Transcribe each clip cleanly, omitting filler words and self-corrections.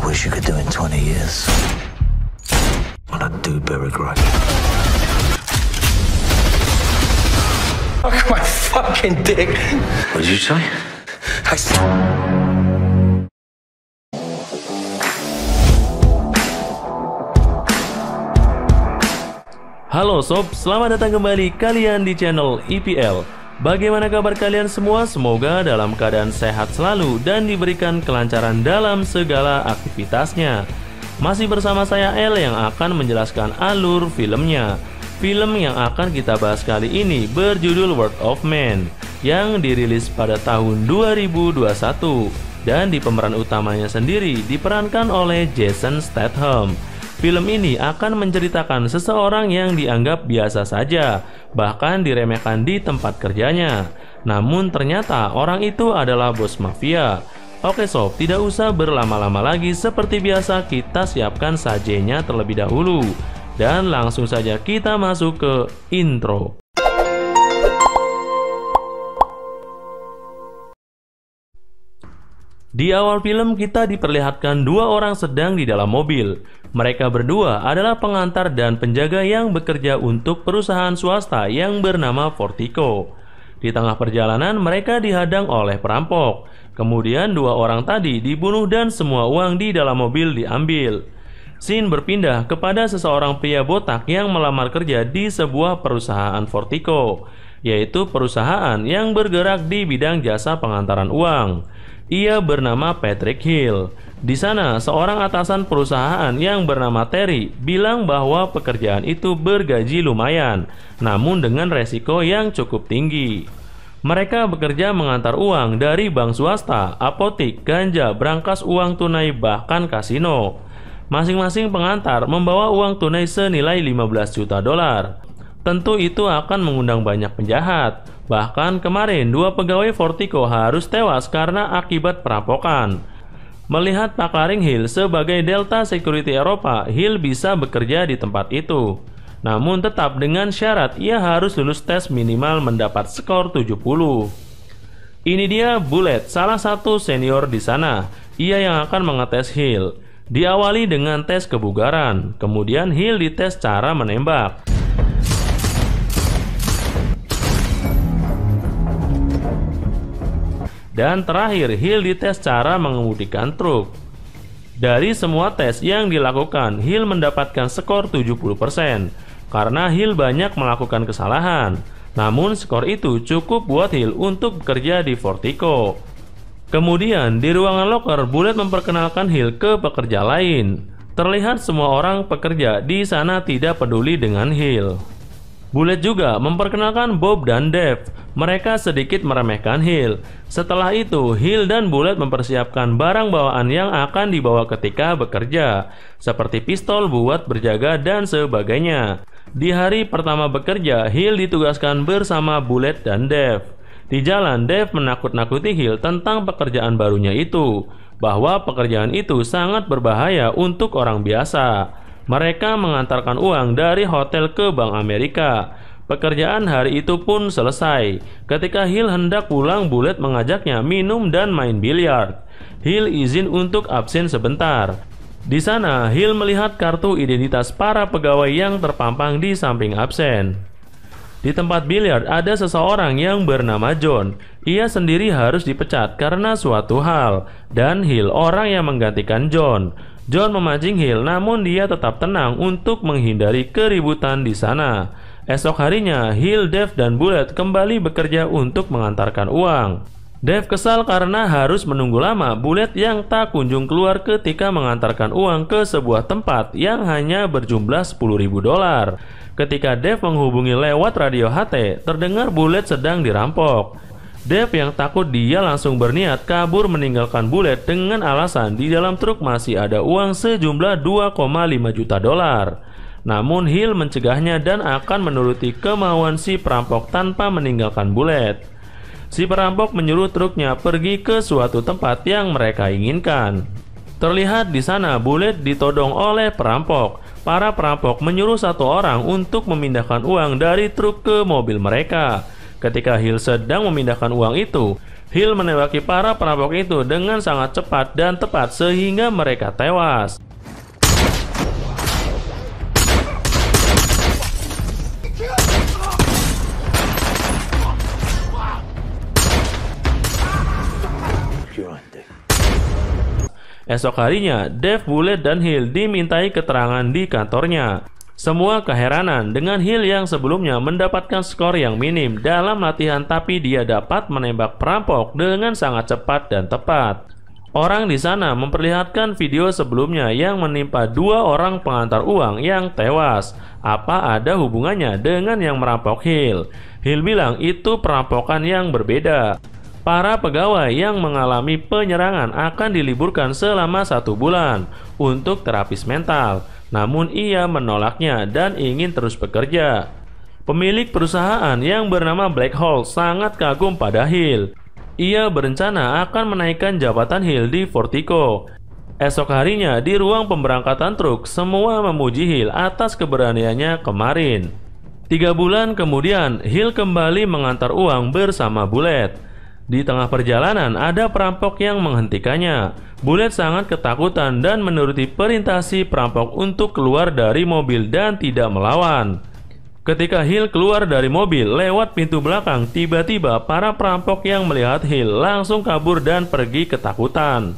wish you could do in 20 years. What I'd do, Barry Gray. Look at my fucking dick. What did you say? Halo sob, selamat datang kembali kalian di channel EPL. Bagaimana kabar kalian semua? Semoga dalam keadaan sehat selalu dan diberikan kelancaran dalam segala aktivitasnya. Masih bersama saya El yang akan menjelaskan alur filmnya. Film yang akan kita bahas kali ini berjudul World of Man yang dirilis pada tahun 2021 dan di pemeran utamanya sendiri diperankan oleh Jason Statham. Film ini akan menceritakan seseorang yang dianggap biasa saja, bahkan diremehkan di tempat kerjanya. Namun ternyata orang itu adalah bos mafia. Oke sob, tidak usah berlama-lama lagi, seperti biasa kita siapkan sajenya terlebih dahulu. Dan langsung saja kita masuk ke intro. Di awal film kita diperlihatkan dua orang sedang di dalam mobil. Mereka berdua adalah pengantar dan penjaga yang bekerja untuk perusahaan swasta yang bernama Fortico. Di tengah perjalanan mereka dihadang oleh perampok. Kemudian dua orang tadi dibunuh dan semua uang di dalam mobil diambil. Scene berpindah kepada seseorang pria botak yang melamar kerja di sebuah perusahaan Fortico, yaitu perusahaan yang bergerak di bidang jasa pengantaran uang. Ia bernama Patrick Hill. Di sana, seorang atasan perusahaan yang bernama Terry bilang bahwa pekerjaan itu bergaji lumayan, namun dengan resiko yang cukup tinggi. Mereka bekerja mengantar uang dari bank swasta, apotik, ganja, brankas uang tunai, bahkan kasino. Masing-masing pengantar membawa uang tunai senilai 15 juta dolar. Tentu itu akan mengundang banyak penjahat. Bahkan kemarin dua pegawai Fortico harus tewas karena akibat perampokan. Melihat paklaring Hill sebagai Delta Security Eropa, Hill bisa bekerja di tempat itu. Namun tetap dengan syarat ia harus lulus tes minimal mendapat skor 70. Ini dia Bullet, salah satu senior di sana. Ia yang akan mengetes Hill. Diawali dengan tes kebugaran, kemudian Hill dites cara menembak. Dan terakhir, Hill dites cara mengemudikan truk. Dari semua tes yang dilakukan, Hill mendapatkan skor 70%, karena Hill banyak melakukan kesalahan. Namun skor itu cukup buat Hill untuk bekerja di Fortico. Kemudian di ruangan loker, Bullet memperkenalkan Hill ke pekerja lain. Terlihat semua orang pekerja di sana tidak peduli dengan Hill. Bullet juga memperkenalkan Bob dan Dave. Mereka sedikit meremehkan Hill. Setelah itu, Hill dan Bullet mempersiapkan barang bawaan yang akan dibawa ketika bekerja, seperti pistol buat berjaga dan sebagainya. Di hari pertama bekerja, Hill ditugaskan bersama Bullet dan Dave. Di jalan, Dave menakut-nakuti Hill tentang pekerjaan barunya itu, bahwa pekerjaan itu sangat berbahaya untuk orang biasa. Mereka mengantarkan uang dari hotel ke Bank Amerika. Pekerjaan hari itu pun selesai. Ketika Hill hendak pulang, Bullet mengajaknya minum dan main biliar. Hill izin untuk absen sebentar. Di sana, Hill melihat kartu identitas para pegawai yang terpampang di samping absen. Di tempat biliar ada seseorang yang bernama John. Ia sendiri harus dipecat karena suatu hal, dan Hill orang yang menggantikan John. John memancing Hill, namun dia tetap tenang untuk menghindari keributan di sana. Esok harinya, Hill, Dave, dan Bullet kembali bekerja untuk mengantarkan uang. Dave kesal karena harus menunggu lama Bullet yang tak kunjung keluar ketika mengantarkan uang ke sebuah tempat yang hanya berjumlah 10.000 dolar. Ketika Dave menghubungi lewat radio HT, terdengar Bullet sedang dirampok. Dave yang takut dia langsung berniat kabur meninggalkan Bullet dengan alasan di dalam truk masih ada uang sejumlah 2,5 juta dolar. Namun Hill mencegahnya dan akan menuruti kemauan si perampok tanpa meninggalkan Bullet. Si perampok menyuruh truknya pergi ke suatu tempat yang mereka inginkan. Terlihat di sana Bullet ditodong oleh perampok. Para perampok menyuruh satu orang untuk memindahkan uang dari truk ke mobil mereka. Ketika Hill sedang memindahkan uang itu, Hill menembaki para perampok itu dengan sangat cepat dan tepat sehingga mereka tewas. Esok harinya, Dave, Bullet, dan Hill dimintai keterangan di kantornya. Semua keheranan dengan Hill yang sebelumnya mendapatkan skor yang minim dalam latihan, tapi dia dapat menembak perampok dengan sangat cepat dan tepat. Orang di sana memperlihatkan video sebelumnya yang menimpa 2 orang pengantar uang yang tewas. Apa ada hubungannya dengan yang merampok Hill? Hill bilang itu perampokan yang berbeda. Para pegawai yang mengalami penyerangan akan diliburkan selama 1 bulan untuk terapis mental. Namun ia menolaknya dan ingin terus bekerja. Pemilik perusahaan yang bernama Black Hole sangat kagum pada Hill. Ia berencana akan menaikkan jabatan Hill di Vertigo. Esok harinya di ruang pemberangkatan truk, semua memuji Hill atas keberaniannya kemarin. 3 bulan kemudian, Hill kembali mengantar uang bersama Bullet. Di tengah perjalanan ada perampok yang menghentikannya. Bullet sangat ketakutan dan menuruti perintah si perampok untuk keluar dari mobil dan tidak melawan. Ketika Hill keluar dari mobil lewat pintu belakang, tiba-tiba para perampok yang melihat Hill langsung kabur dan pergi ketakutan.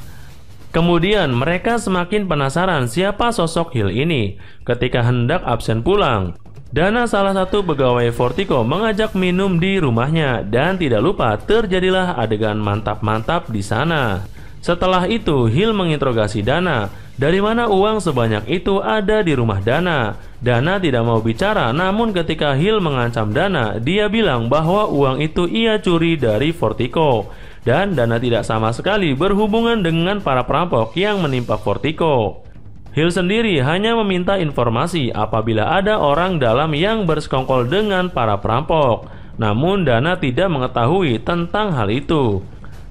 Kemudian mereka semakin penasaran siapa sosok Hill ini. Ketika hendak absen pulang, Dana, salah satu pegawai Vertigo, mengajak minum di rumahnya dan tidak lupa terjadilah adegan mantap-mantap di sana. Setelah itu, Hill menginterogasi Dana. Dari mana uang sebanyak itu ada di rumah Dana? Dana tidak mau bicara, namun ketika Hill mengancam Dana, dia bilang bahwa uang itu ia curi dari Vertigo. Dan Dana tidak sama sekali berhubungan dengan para perampok yang menimpa Vertigo. Hill sendiri hanya meminta informasi apabila ada orang dalam yang bersekongkol dengan para perampok. Namun Dana tidak mengetahui tentang hal itu.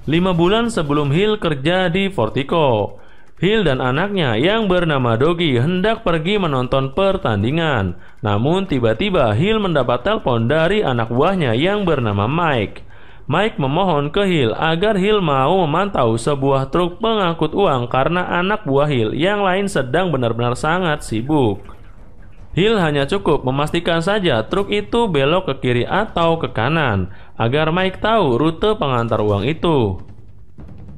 5 bulan sebelum Hill kerja di Vertigo, Hill dan anaknya yang bernama Doggy hendak pergi menonton pertandingan. Namun tiba-tiba Hill mendapat telepon dari anak buahnya yang bernama Mike. Mike memohon ke Hill agar Hill mau memantau sebuah truk pengangkut uang karena anak buah Hill yang lain sedang benar-benar sangat sibuk. Hill hanya cukup memastikan saja truk itu belok ke kiri atau ke kanan agar Mike tahu rute pengantar uang itu.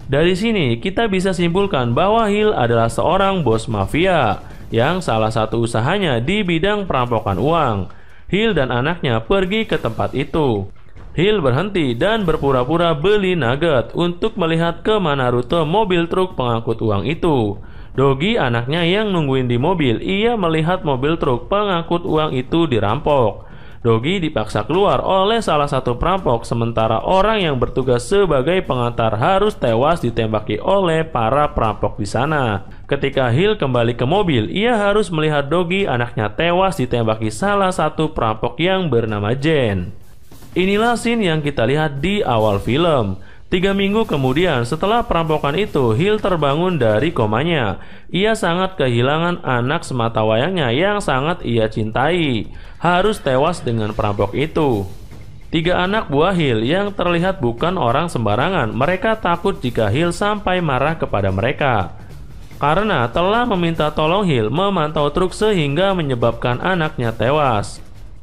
Dari sini kita bisa simpulkan bahwa Hill adalah seorang bos mafia yang salah satu usahanya di bidang perampokan uang. Hill dan anaknya pergi ke tempat itu. Hill berhenti dan berpura-pura beli nugget untuk melihat kemana rute mobil truk pengangkut uang itu. Doggy, anaknya yang nungguin di mobil, ia melihat mobil truk pengangkut uang itu dirampok. Doggy dipaksa keluar oleh salah satu perampok, sementara orang yang bertugas sebagai pengantar harus tewas ditembaki oleh para perampok di sana. Ketika Hill kembali ke mobil, ia harus melihat Doggy, anaknya, tewas ditembaki salah satu perampok yang bernama Jen. Inilah scene yang kita lihat di awal film. 3 minggu kemudian setelah perampokan itu, Hill terbangun dari komanya. Ia sangat kehilangan anak sematawayangnya yang sangat ia cintai. Harus tewas dengan perampok itu. 3 anak buah Hill yang terlihat bukan orang sembarangan. Mereka takut jika Hill sampai marah kepada mereka, karena telah meminta tolong Hill memantau truk sehingga menyebabkan anaknya tewas.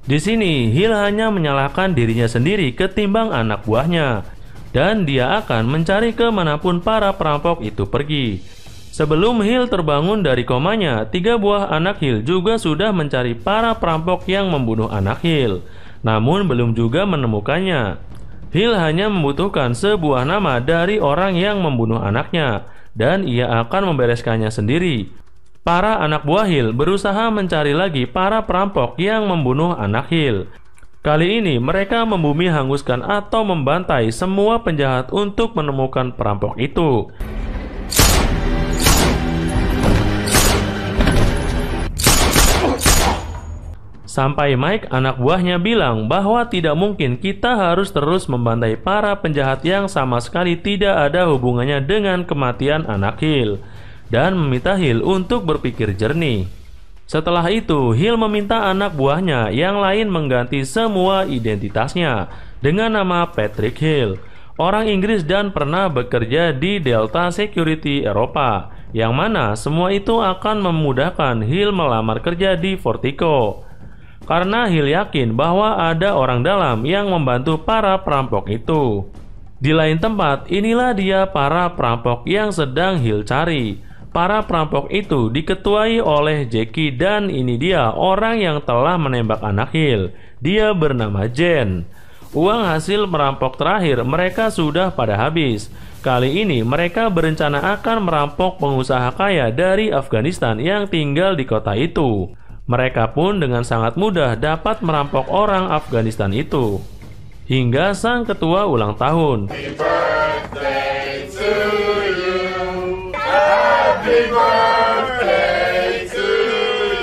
Di sini Hill hanya menyalahkan dirinya sendiri ketimbang anak buahnya, dan dia akan mencari kemanapun para perampok itu pergi. Sebelum Hill terbangun dari komanya, 3 buah anak Hill juga sudah mencari para perampok yang membunuh anak Hill, namun belum juga menemukannya. Hill hanya membutuhkan sebuah nama dari orang yang membunuh anaknya, dan ia akan membereskannya sendiri. Para anak buah Hill berusaha mencari lagi para perampok yang membunuh anak Hill. Kali ini mereka membumi hanguskan atau membantai semua penjahat untuk menemukan perampok itu. Sampai Mike, anak buahnya, bilang bahwa tidak mungkin kita harus terus membantai para penjahat yang sama sekali tidak ada hubungannya dengan kematian anak Hill, dan meminta Hill untuk berpikir jernih. Setelah itu, Hill meminta anak buahnya yang lain mengganti semua identitasnya dengan nama Patrick Hill. orang Inggris dan pernah bekerja di Delta Security Eropa, yang mana semua itu akan memudahkan Hill melamar kerja di Vertigo. Karena Hill yakin bahwa ada orang dalam yang membantu para perampok itu. Di lain tempat, inilah dia para perampok yang sedang Hill cari. Para perampok itu diketuai oleh Jackie dan ini dia orang yang telah menembak anak Hill. Dia bernama Jen. Uang hasil merampok terakhir mereka sudah pada habis. Kali ini mereka berencana akan merampok pengusaha kaya dari Afghanistan yang tinggal di kota itu. Mereka pun dengan sangat mudah dapat merampok orang Afghanistan itu. Hingga sang ketua ulang tahun. Happy birthday to you. Happy birthday to you.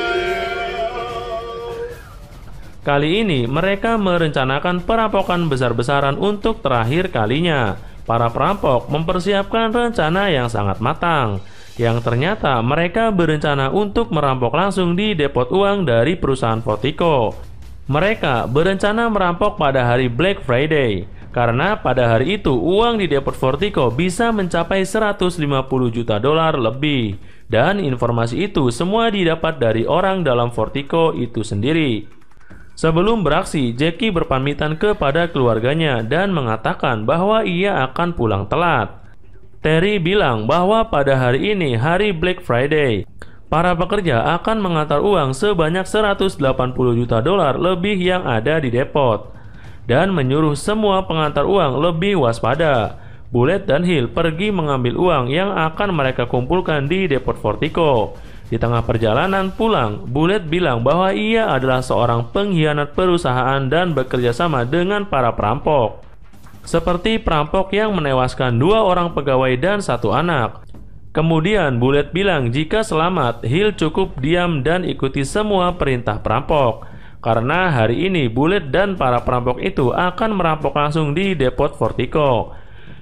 Kali ini mereka merencanakan perampokan besar-besaran untuk terakhir kalinya. Para perampok mempersiapkan rencana yang sangat matang, yang ternyata mereka berencana untuk merampok langsung di depot uang dari perusahaan Vertigo. Mereka berencana merampok pada hari Black Friday, karena pada hari itu uang di depot Vertigo bisa mencapai 150 juta dolar lebih. Dan informasi itu semua didapat dari orang dalam Vertigo itu sendiri. Sebelum beraksi, Jackie berpamitan kepada keluarganya dan mengatakan bahwa ia akan pulang telat. Terry bilang bahwa pada hari ini hari Black Friday, para pekerja akan mengantar uang sebanyak 180 juta dolar lebih yang ada di depot, dan menyuruh semua pengantar uang lebih waspada. Bullet dan Hill pergi mengambil uang yang akan mereka kumpulkan di depot Vertigo. Di tengah perjalanan pulang, Bullet bilang bahwa ia adalah seorang pengkhianat perusahaan dan bekerja sama dengan para perampok. Seperti perampok yang menewaskan 2 orang pegawai dan 1 anak. Kemudian Bullet bilang jika selamat, Hill cukup diam dan ikuti semua perintah perampok. Karena hari ini Bullet dan para perampok itu akan merampok langsung di depot Vertigo.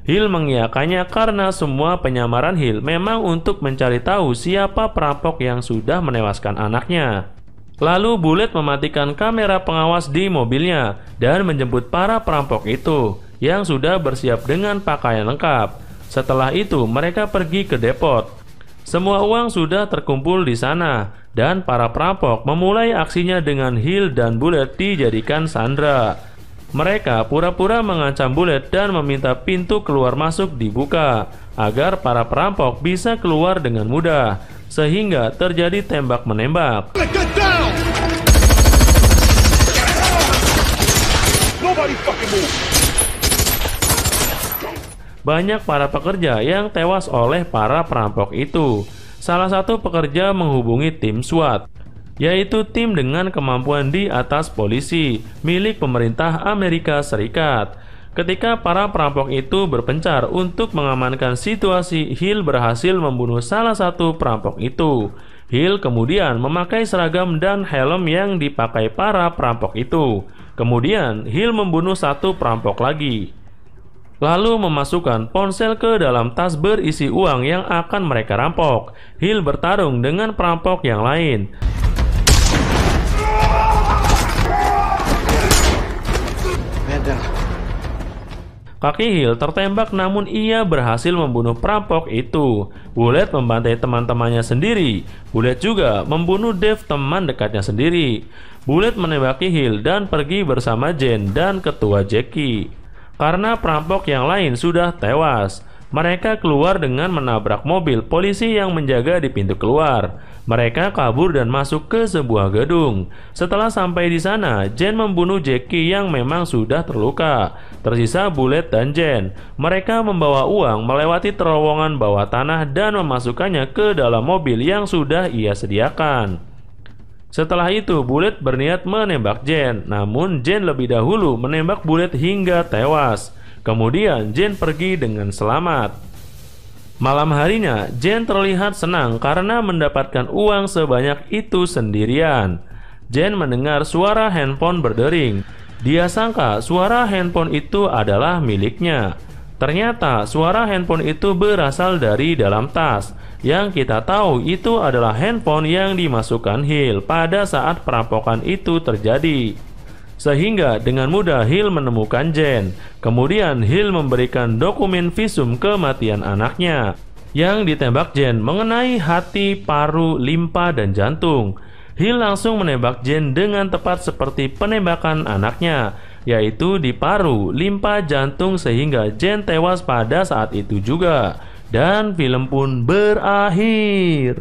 Hill mengiyakannya karena semua penyamaran Hill memang untuk mencari tahu siapa perampok yang sudah menewaskan anaknya. Lalu Bullet mematikan kamera pengawas di mobilnya dan menjemput para perampok itu yang sudah bersiap dengan pakaian lengkap. Setelah itu mereka pergi ke depot. Semua uang sudah terkumpul di sana dan para perampok memulai aksinya dengan Hill dan Bullet dijadikan sandera. Mereka pura-pura mengancam Bullet dan meminta pintu keluar masuk dibuka agar para perampok bisa keluar dengan mudah, sehingga terjadi tembak-menembak. Banyak para pekerja yang tewas oleh para perampok itu. Salah satu pekerja menghubungi tim SWAT, yaitu tim dengan kemampuan di atas polisi milik pemerintah Amerika Serikat. Ketika para perampok itu berpencar untuk mengamankan situasi, Hill berhasil membunuh salah satu perampok itu. Hill kemudian memakai seragam dan helm yang dipakai para perampok itu. Kemudian Hill membunuh 1 perampok lagi, lalu memasukkan ponsel ke dalam tas berisi uang yang akan mereka rampok. Hill bertarung dengan perampok yang lain. Kaki Hill tertembak namun ia berhasil membunuh perampok itu. Bullet membantai teman-temannya sendiri. Bullet juga membunuh Dave, teman dekatnya sendiri. Bullet menembaki Hill dan pergi bersama Jen dan ketua Jackie. Karena perampok yang lain sudah tewas, mereka keluar dengan menabrak mobil polisi yang menjaga di pintu keluar. Mereka kabur dan masuk ke sebuah gedung. Setelah sampai di sana, Jen membunuh Jackie yang memang sudah terluka. Tersisa Bullet dan Jen. Mereka membawa uang melewati terowongan bawah tanah dan memasukkannya ke dalam mobil yang sudah ia sediakan. Setelah itu, Bullet berniat menembak Jen, namun Jen lebih dahulu menembak Bullet hingga tewas. Kemudian Jen pergi dengan selamat. Malam harinya, Jen terlihat senang karena mendapatkan uang sebanyak itu sendirian. Jen mendengar suara handphone berdering. Dia sangka suara handphone itu adalah miliknya. Ternyata suara handphone itu berasal dari dalam tas. Yang kita tahu itu adalah handphone yang dimasukkan Hill pada saat perampokan itu terjadi. Sehingga dengan mudah Hill menemukan Jen. Kemudian Hill memberikan dokumen visum kematian anaknya yang ditembak Jen mengenai hati, paru, limpa, dan jantung. Hill langsung menembak Jen dengan tepat seperti penembakan anaknya, yaitu di paru, limpa, jantung, sehingga Jen tewas pada saat itu juga. Dan film pun berakhir.